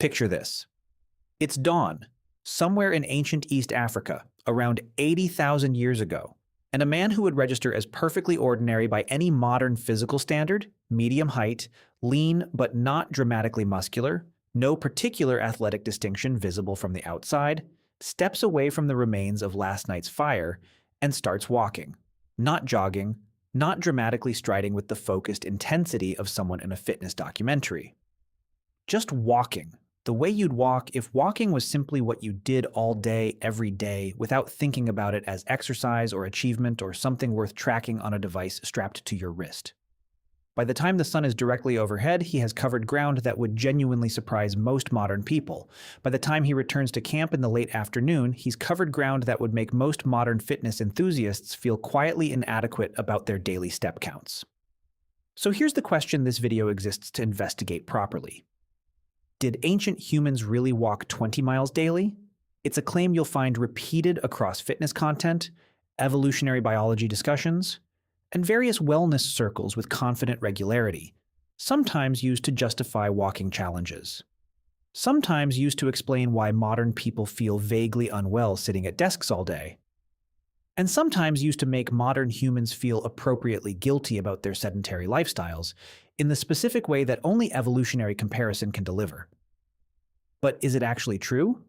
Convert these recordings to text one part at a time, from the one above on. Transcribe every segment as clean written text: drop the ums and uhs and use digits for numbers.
Picture this. It's dawn, somewhere in ancient East Africa, around 80,000 years ago, and a man who would register as perfectly ordinary by any modern physical standard, medium height, lean but not dramatically muscular, no particular athletic distinction visible from the outside, steps away from the remains of last night's fire and starts walking, not jogging, not dramatically striding with the focused intensity of someone in a fitness documentary. Just walking, the way you'd walk if walking was simply what you did all day, every day, without thinking about it as exercise or achievement or something worth tracking on a device strapped to your wrist. By the time the sun is directly overhead, he has covered ground that would genuinely surprise most modern people. By the time he returns to camp in the late afternoon, he's covered ground that would make most modern fitness enthusiasts feel quietly inadequate about their daily step counts. So here's the question this video exists to investigate properly. Did ancient humans really walk 20 miles daily? It's a claim you'll find repeated across fitness content, evolutionary biology discussions, and various wellness circles with confident regularity, sometimes used to justify walking challenges. Sometimes used to explain why modern people feel vaguely unwell sitting at desks all day. And sometimes used to make modern humans feel appropriately guilty about their sedentary lifestyles, in the specific way that only evolutionary comparison can deliver. But is it actually true?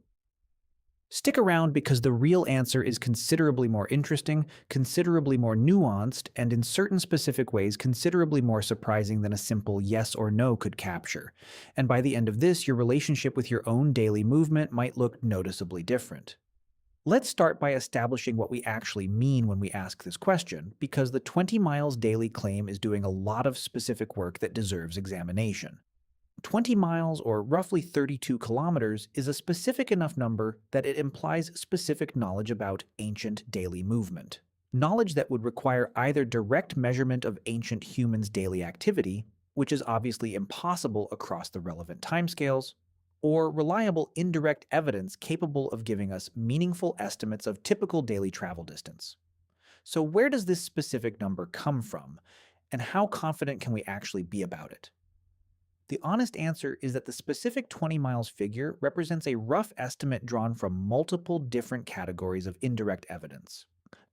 Stick around because the real answer is considerably more interesting, considerably more nuanced, and in certain specific ways considerably more surprising than a simple yes or no could capture. And by the end of this, your relationship with your own daily movement might look noticeably different. Let's start by establishing what we actually mean when we ask this question, because the 20 miles daily claim is doing a lot of specific work that deserves examination. 20 miles, or roughly 32 kilometers, is a specific enough number that it implies specific knowledge about ancient daily movement. Knowledge that would require either direct measurement of ancient humans' daily activity, which is obviously impossible across the relevant timescales, or reliable indirect evidence capable of giving us meaningful estimates of typical daily travel distance. So where does this specific number come from, and how confident can we actually be about it? The honest answer is that the specific 20 miles figure represents a rough estimate drawn from multiple different categories of indirect evidence,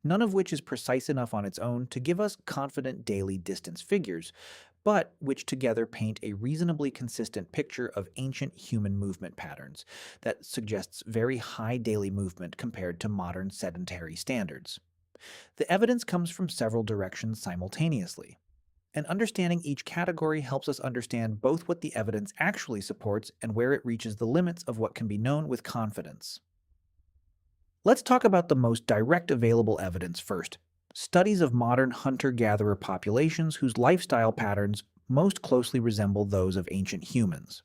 none of which is precise enough on its own to give us confident daily distance figures, but which together paint a reasonably consistent picture of ancient human movement patterns that suggests very high daily movement compared to modern sedentary standards. The evidence comes from several directions simultaneously, and understanding each category helps us understand both what the evidence actually supports and where it reaches the limits of what can be known with confidence. Let's talk about the most direct available evidence first. Studies of modern hunter-gatherer populations whose lifestyle patterns most closely resemble those of ancient humans.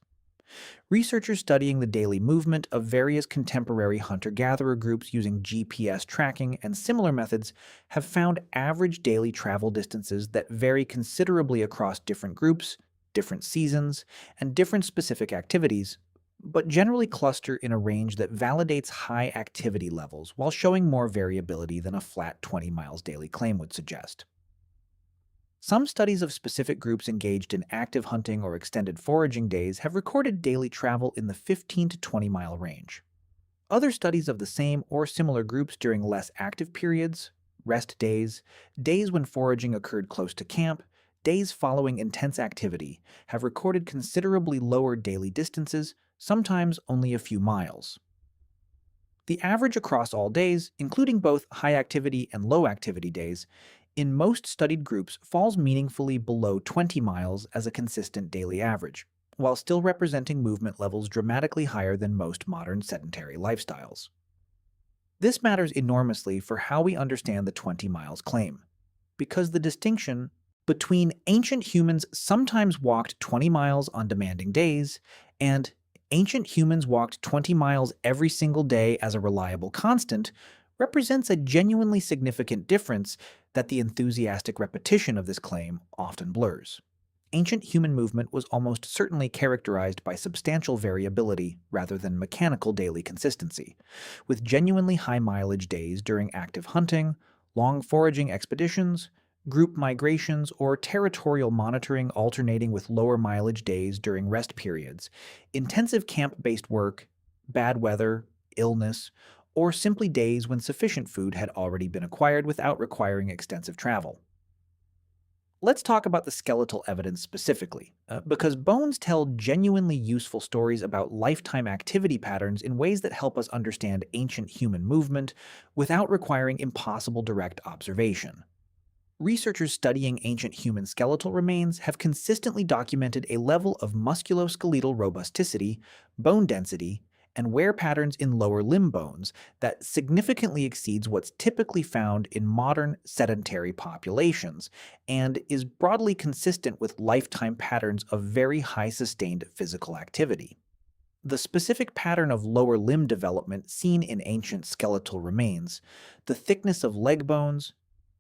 Researchers studying the daily movement of various contemporary hunter-gatherer groups using GPS tracking and similar methods have found average daily travel distances that vary considerably across different groups, different seasons, and different specific activities, but generally cluster in a range that validates high activity levels while showing more variability than a flat 20 miles daily claim would suggest. Some studies of specific groups engaged in active hunting or extended foraging days have recorded daily travel in the 15 to 20 mile range. Other studies of the same or similar groups during less active periods, rest days, days when foraging occurred close to camp, days following intense activity, have recorded considerably lower daily distances, sometimes only a few miles. The average across all days, including both high activity and low activity days, in most studied groups falls meaningfully below 20 miles as a consistent daily average, while still representing movement levels dramatically higher than most modern sedentary lifestyles. This matters enormously for how we understand the 20 miles claim, because the distinction between ancient humans sometimes walked 20 miles on demanding days and ancient humans walked 20 miles every single day as a reliable constant represents a genuinely significant difference that the enthusiastic repetition of this claim often blurs. Ancient human movement was almost certainly characterized by substantial variability rather than mechanical daily consistency, with genuinely high mileage days during active hunting, long foraging expeditions, group migrations, or territorial monitoring alternating with lower mileage days during rest periods, intensive camp-based work, bad weather, illness, or simply days when sufficient food had already been acquired without requiring extensive travel. Let's talk about the skeletal evidence specifically, because bones tell genuinely useful stories about lifetime activity patterns in ways that help us understand ancient human movement without requiring impossible direct observation. Researchers studying ancient human skeletal remains have consistently documented a level of musculoskeletal robusticity, bone density, and wear patterns in lower limb bones that significantly exceeds what's typically found in modern sedentary populations and is broadly consistent with lifetime patterns of very high sustained physical activity. The specific pattern of lower limb development seen in ancient skeletal remains, the thickness of leg bones,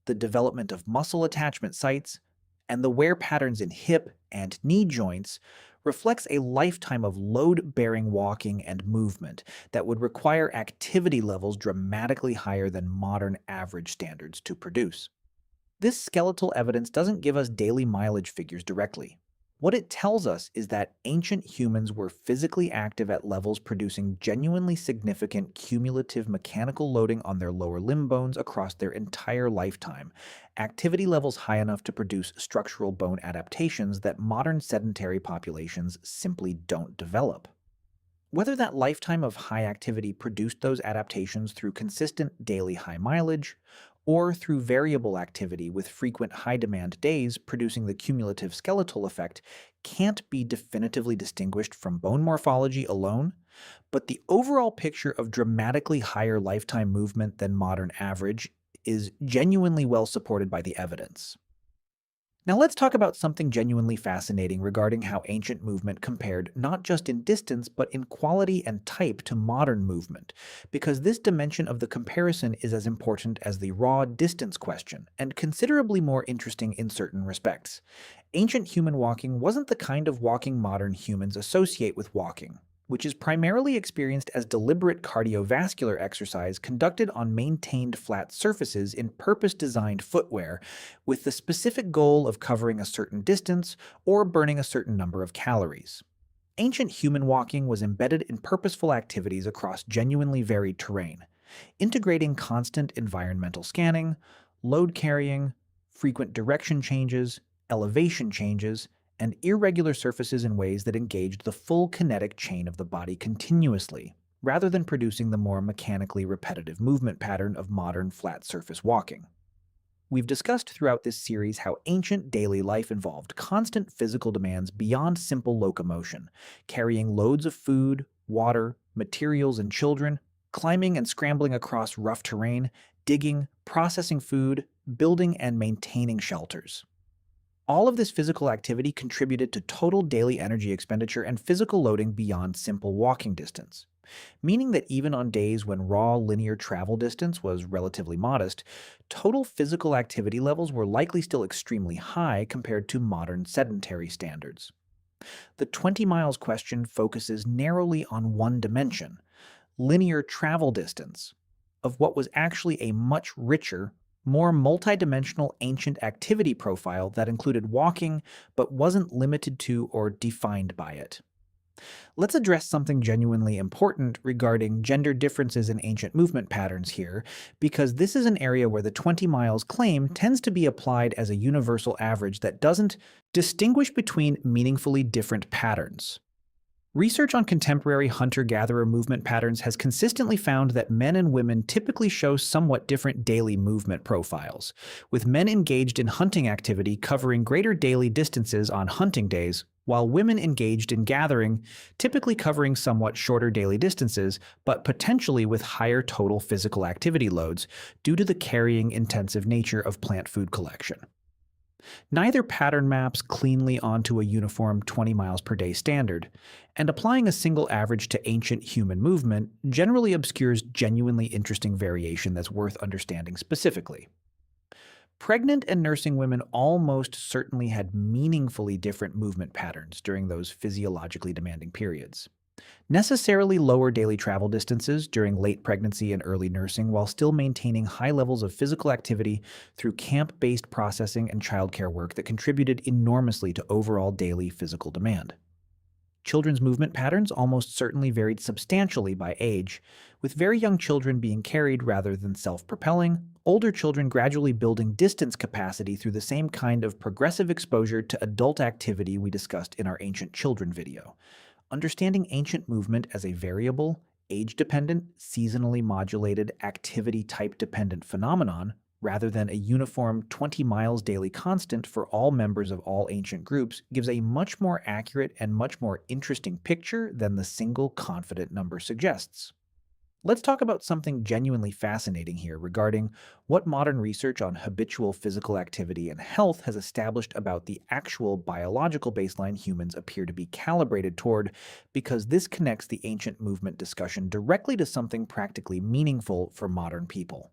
the development of muscle attachment sites, and the wear patterns in hip and knee joints reflects a lifetime of load-bearing walking and movement that would require activity levels dramatically higher than modern average standards to produce. This skeletal evidence doesn't give us daily mileage figures directly. What it tells us is that ancient humans were physically active at levels producing genuinely significant cumulative mechanical loading on their lower limb bones across their entire lifetime, activity levels high enough to produce structural bone adaptations that modern sedentary populations simply don't develop. Whether that lifetime of high activity produced those adaptations through consistent daily high mileage, or through variable activity with frequent high demand days producing the cumulative skeletal effect, can't be definitively distinguished from bone morphology alone, but the overall picture of dramatically higher lifetime movement than modern average is genuinely well supported by the evidence. Now let's talk about something genuinely fascinating regarding how ancient movement compared not just in distance but in quality and type to modern movement, because this dimension of the comparison is as important as the raw distance question, and considerably more interesting in certain respects. Ancient human walking wasn't the kind of walking modern humans associate with walking, which is primarily experienced as deliberate cardiovascular exercise conducted on maintained flat surfaces in purpose-designed footwear, with the specific goal of covering a certain distance or burning a certain number of calories. Ancient human walking was embedded in purposeful activities across genuinely varied terrain, integrating constant environmental scanning, load carrying, frequent direction changes, elevation changes, and irregular surfaces in ways that engaged the full kinetic chain of the body continuously, rather than producing the more mechanically repetitive movement pattern of modern flat surface walking. We've discussed throughout this series how ancient daily life involved constant physical demands beyond simple locomotion, carrying loads of food, water, materials, and children, climbing and scrambling across rough terrain, digging, processing food, building and maintaining shelters. All of this physical activity contributed to total daily energy expenditure and physical loading beyond simple walking distance, meaning that even on days when raw linear travel distance was relatively modest, total physical activity levels were likely still extremely high compared to modern sedentary standards. The 20 miles question focuses narrowly on one dimension, linear travel distance, of what was actually a much richer, more multidimensional ancient activity profile that included walking but wasn't limited to or defined by it. Let's address something genuinely important regarding gender differences in ancient movement patterns here, because this is an area where the 20 miles claim tends to be applied as a universal average that doesn't distinguish between meaningfully different patterns. Research on contemporary hunter-gatherer movement patterns has consistently found that men and women typically show somewhat different daily movement profiles, with men engaged in hunting activity covering greater daily distances on hunting days, while women engaged in gathering typically covering somewhat shorter daily distances, but potentially with higher total physical activity loads due to the carrying-intensive nature of plant food collection. Neither pattern maps cleanly onto a uniform 20 miles per day standard, and applying a single average to ancient human movement generally obscures genuinely interesting variation that's worth understanding specifically. Pregnant and nursing women almost certainly had meaningfully different movement patterns during those physiologically demanding periods. Necessarily lower daily travel distances during late pregnancy and early nursing while still maintaining high levels of physical activity through camp-based processing and childcare work that contributed enormously to overall daily physical demand. Children's movement patterns almost certainly varied substantially by age, with very young children being carried rather than self-propelling, older children gradually building distance capacity through the same kind of progressive exposure to adult activity we discussed in our ancient children video. Understanding ancient movement as a variable, age-dependent, seasonally modulated, activity-type dependent phenomenon rather than a uniform 20 miles daily constant for all members of all ancient groups gives a much more accurate and much more interesting picture than the single confident number suggests. Let's talk about something genuinely fascinating here regarding what modern research on habitual physical activity and health has established about the actual biological baseline humans appear to be calibrated toward, because this connects the ancient movement discussion directly to something practically meaningful for modern people.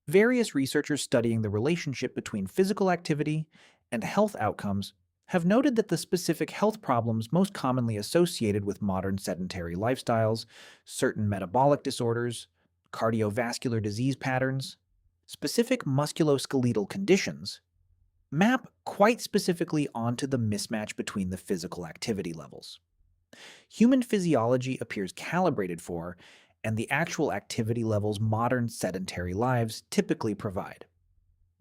Various researchers studying the relationship between physical activity and health outcomes have noted that the specific health problems most commonly associated with modern sedentary lifestyles, certain metabolic disorders, cardiovascular disease patterns, specific musculoskeletal conditions, map quite specifically onto the mismatch between the physical activity levels human physiology appears calibrated for, and the actual activity levels modern sedentary lives typically provide.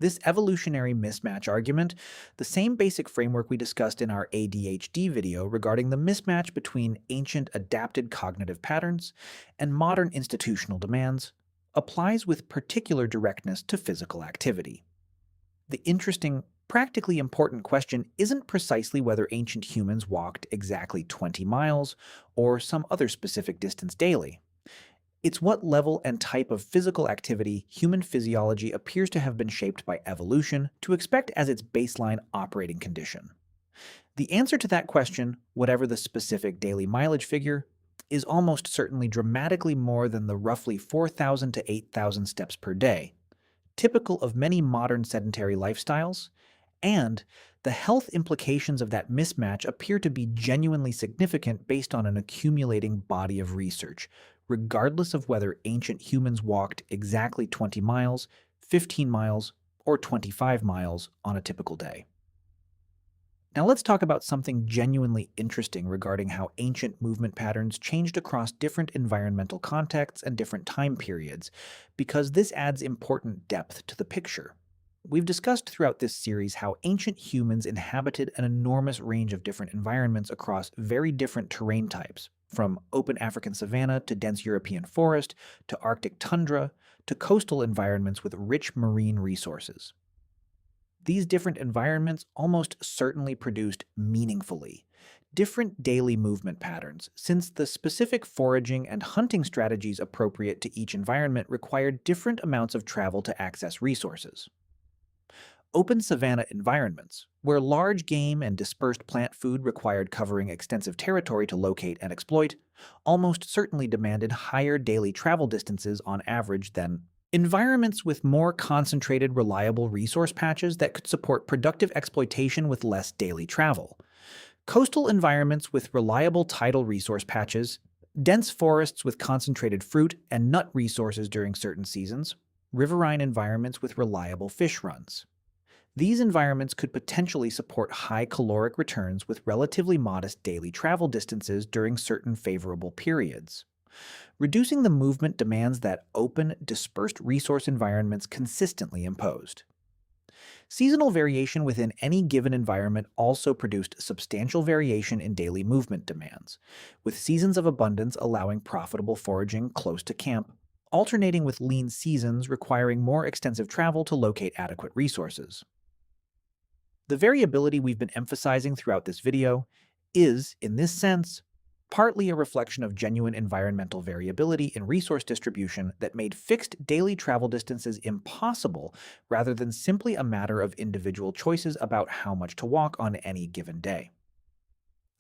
This evolutionary mismatch argument, the same basic framework we discussed in our ADHD video regarding the mismatch between ancient adapted cognitive patterns and modern institutional demands, applies with particular directness to physical activity. The interesting, practically important question isn't precisely whether ancient humans walked exactly 20 miles or some other specific distance daily. It's what level and type of physical activity human physiology appears to have been shaped by evolution to expect as its baseline operating condition. The answer to that question, whatever the specific daily mileage figure, is almost certainly dramatically more than the roughly 4,000 to 8,000 steps per day, typical of many modern sedentary lifestyles, and the health implications of that mismatch appear to be genuinely significant based on an accumulating body of research, regardless of whether ancient humans walked exactly 20 miles, 15 miles, or 25 miles on a typical day. Now let's talk about something genuinely interesting regarding how ancient movement patterns changed across different environmental contexts and different time periods, because this adds important depth to the picture. We've discussed throughout this series how ancient humans inhabited an enormous range of different environments across very different terrain types, from open African savanna to dense European forest to Arctic tundra to coastal environments with rich marine resources. These different environments almost certainly produced meaningfully different daily movement patterns, since the specific foraging and hunting strategies appropriate to each environment required different amounts of travel to access resources. Open savanna environments, where large game and dispersed plant food required covering extensive territory to locate and exploit, almost certainly demanded higher daily travel distances on average than environments with more concentrated, reliable resource patches that could support productive exploitation with less daily travel. Coastal environments with reliable tidal resource patches, dense forests with concentrated fruit and nut resources during certain seasons, riverine environments with reliable fish runs. These environments could potentially support high caloric returns with relatively modest daily travel distances during certain favorable periods. Reducing the movement demands that open, dispersed resource environments consistently imposed. Seasonal variation within any given environment also produced substantial variation in daily movement demands, with seasons of abundance allowing profitable foraging close to camp, alternating with lean seasons requiring more extensive travel to locate adequate resources. The variability we've been emphasizing throughout this video is, in this sense, partly a reflection of genuine environmental variability in resource distribution that made fixed daily travel distances impossible rather than simply a matter of individual choices about how much to walk on any given day.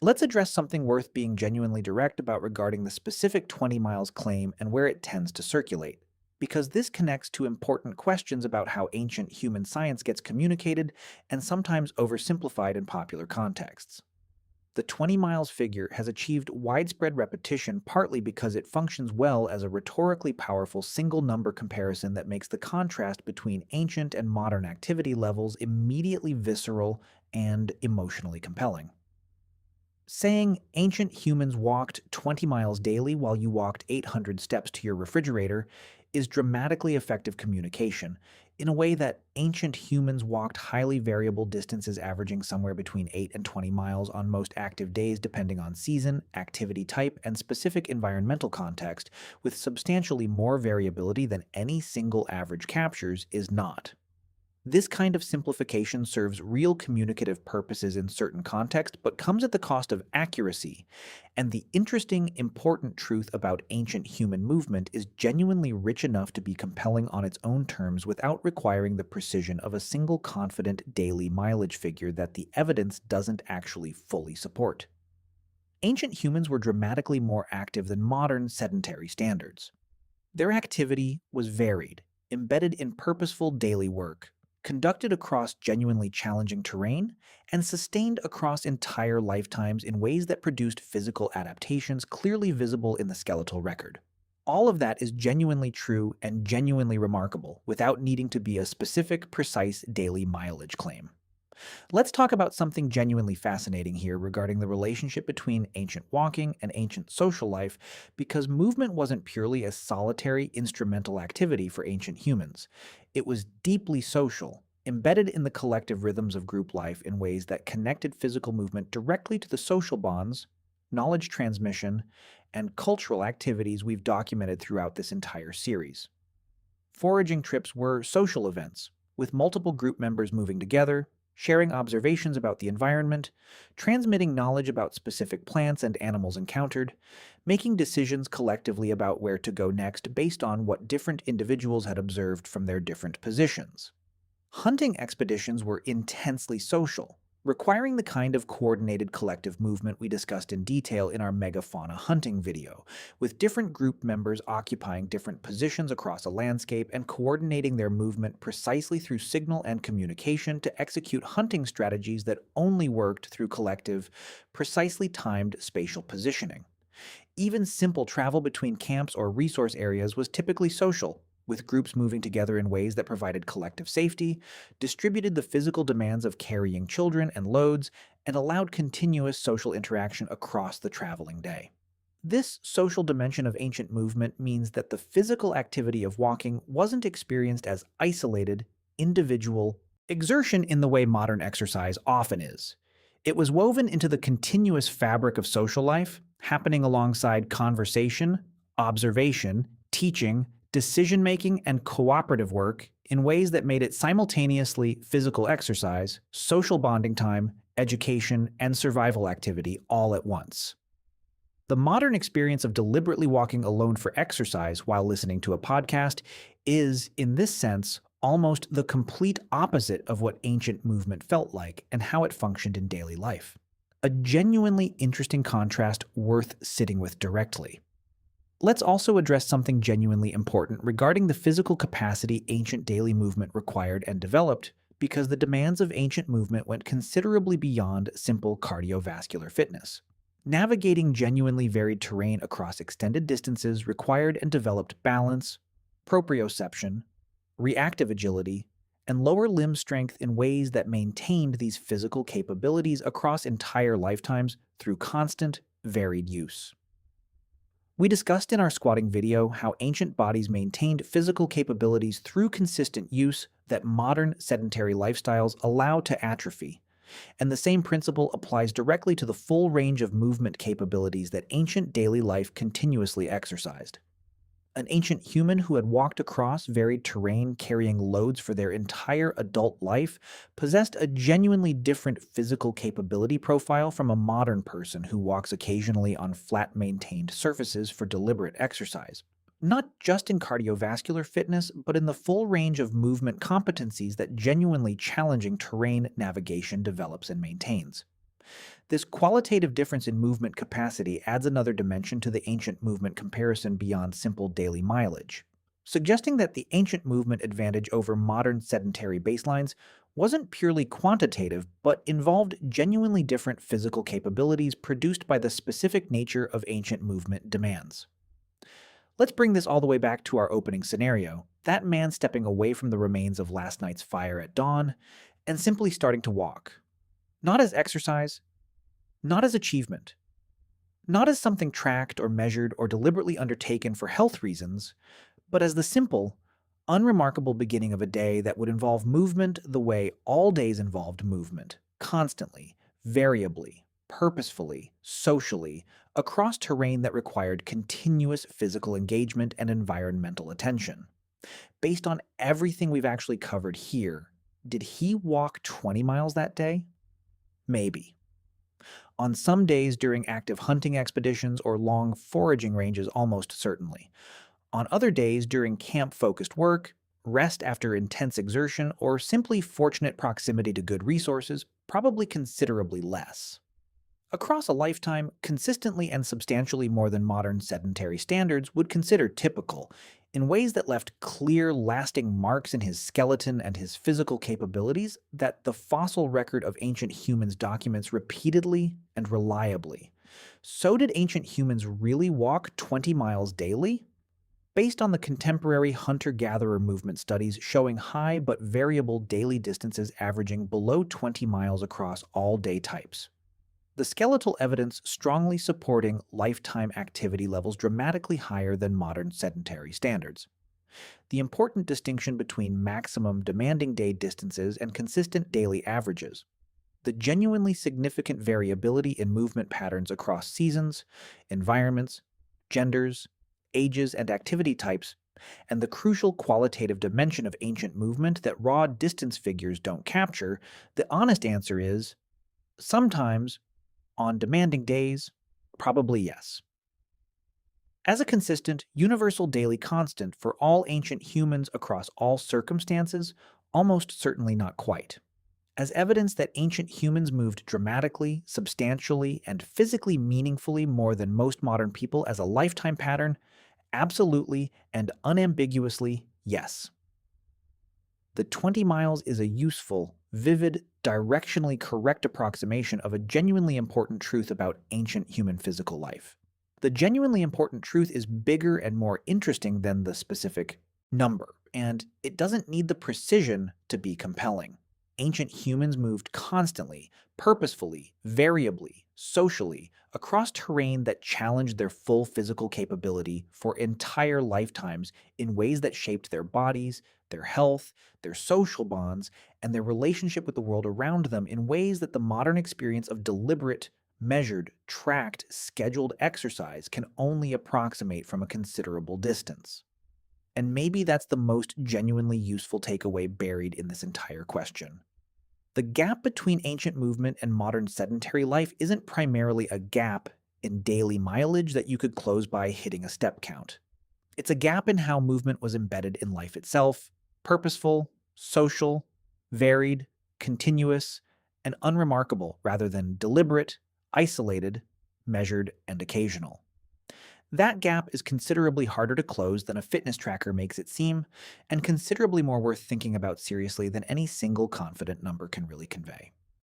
Let's address something worth being genuinely direct about regarding the specific 20 miles claim and where it tends to circulate, because this connects to important questions about how ancient human science gets communicated and sometimes oversimplified in popular contexts. The 20 miles figure has achieved widespread repetition partly because it functions well as a rhetorically powerful single number comparison that makes the contrast between ancient and modern activity levels immediately visceral and emotionally compelling. Saying ancient humans walked 20 miles daily while you walked 800 steps to your refrigerator is dramatically effective communication in a way that ancient humans walked highly variable distances averaging somewhere between 8 and 20 miles on most active days depending on season, activity type, and specific environmental context, with substantially more variability than any single average captures, is not. This kind of simplification serves real communicative purposes in certain contexts, but comes at the cost of accuracy. And the interesting, important truth about ancient human movement is genuinely rich enough to be compelling on its own terms without requiring the precision of a single confident daily mileage figure that the evidence doesn't actually fully support. Ancient humans were dramatically more active than modern sedentary standards. Their activity was varied, embedded in purposeful daily work, conducted across genuinely challenging terrain, and sustained across entire lifetimes in ways that produced physical adaptations clearly visible in the skeletal record. All of that is genuinely true and genuinely remarkable without needing to be a specific, precise daily mileage claim. Let's talk about something genuinely fascinating here regarding the relationship between ancient walking and ancient social life, because movement wasn't purely a solitary instrumental activity for ancient humans. It was deeply social, embedded in the collective rhythms of group life in ways that connected physical movement directly to the social bonds, knowledge transmission, and cultural activities we've documented throughout this entire series. Foraging trips were social events, with multiple group members moving together, sharing observations about the environment, transmitting knowledge about specific plants and animals encountered, making decisions collectively about where to go next based on what different individuals had observed from their different positions. Hunting expeditions were intensely social, requiring the kind of coordinated collective movement we discussed in detail in our megafauna hunting video, with different group members occupying different positions across a landscape and coordinating their movement precisely through signal and communication to execute hunting strategies that only worked through collective, precisely timed spatial positioning. Even simple travel between camps or resource areas was typically social, with groups moving together in ways that provided collective safety, distributed the physical demands of carrying children and loads, and allowed continuous social interaction across the traveling day. This social dimension of ancient movement means that the physical activity of walking wasn't experienced as isolated, individual exertion in the way modern exercise often is. It was woven into the continuous fabric of social life, happening alongside conversation, observation, teaching, decision making, and cooperative work in ways that made it simultaneously physical exercise, social bonding time, education, and survival activity all at once. The modern experience of deliberately walking alone for exercise while listening to a podcast is, in this sense, almost the complete opposite of what ancient movement felt like and how it functioned in daily life. A genuinely interesting contrast worth sitting with directly. Let's also address something genuinely important regarding the physical capacity ancient daily movement required and developed, because the demands of ancient movement went considerably beyond simple cardiovascular fitness. Navigating genuinely varied terrain across extended distances required and developed balance, proprioception, reactive agility, and lower limb strength in ways that maintained these physical capabilities across entire lifetimes through constant, varied use. We discussed in our squatting video how ancient bodies maintained physical capabilities through consistent use that modern sedentary lifestyles allow to atrophy, and the same principle applies directly to the full range of movement capabilities that ancient daily life continuously exercised. An ancient human who had walked across varied terrain carrying loads for their entire adult life possessed a genuinely different physical capability profile from a modern person who walks occasionally on flat maintained surfaces for deliberate exercise. Not just in cardiovascular fitness, but in the full range of movement competencies that genuinely challenging terrain navigation develops and maintains. This qualitative difference in movement capacity adds another dimension to the ancient movement comparison beyond simple daily mileage, suggesting that the ancient movement advantage over modern sedentary baselines wasn't purely quantitative, but involved genuinely different physical capabilities produced by the specific nature of ancient movement demands. Let's bring this all the way back to our opening scenario, that man stepping away from the remains of last night's fire at dawn and simply starting to walk. Not as exercise, not as achievement, not as something tracked or measured or deliberately undertaken for health reasons, but as the simple, unremarkable beginning of a day that would involve movement the way all days involved movement, constantly, variably, purposefully, socially, across terrain that required continuous physical engagement and environmental attention. Based on everything we've actually covered here, did he walk 20 miles that day? Maybe. On some days during active hunting expeditions or long foraging ranges, almost certainly. On other days during camp-focused work, rest after intense exertion, or simply fortunate proximity to good resources, probably considerably less. Across a lifetime, consistently and substantially more than modern sedentary standards would consider typical, in ways that left clear, lasting marks in his skeleton and his physical capabilities that the fossil record of ancient humans documents repeatedly and reliably. So did ancient humans really walk 20 miles daily? Based on the contemporary hunter-gatherer movement studies showing high but variable daily distances averaging below 20 miles across all day types. The skeletal evidence strongly supporting lifetime activity levels dramatically higher than modern sedentary standards. The important distinction between maximum demanding day distances and consistent daily averages. The genuinely significant variability in movement patterns across seasons, environments, genders, ages, and activity types, and the crucial qualitative dimension of ancient movement that raw distance figures don't capture, the honest answer is sometimes, on demanding days, probably yes. As a consistent, universal daily constant for all ancient humans across all circumstances, almost certainly not quite. As evidence that ancient humans moved dramatically, substantially, and physically meaningfully more than most modern people as a lifetime pattern, absolutely and unambiguously yes. The 20 miles is a useful, vivid, directionally correct approximation of a genuinely important truth about ancient human physical life. The genuinely important truth is bigger and more interesting than the specific number, and it doesn't need the precision to be compelling. Ancient humans moved constantly, purposefully, variably, socially, across terrain that challenged their full physical capability for entire lifetimes in ways that shaped their bodies, their health, their social bonds, and their relationship with the world around them in ways that the modern experience of deliberate, measured, tracked, scheduled exercise can only approximate from a considerable distance. And maybe that's the most genuinely useful takeaway buried in this entire question. The gap between ancient movement and modern sedentary life isn't primarily a gap in daily mileage that you could close by hitting a step count. It's a gap in how movement was embedded in life itself, purposeful, social, varied, continuous, and unremarkable rather than deliberate, isolated, measured, and occasional. That gap is considerably harder to close than a fitness tracker makes it seem, and considerably more worth thinking about seriously than any single confident number can really convey.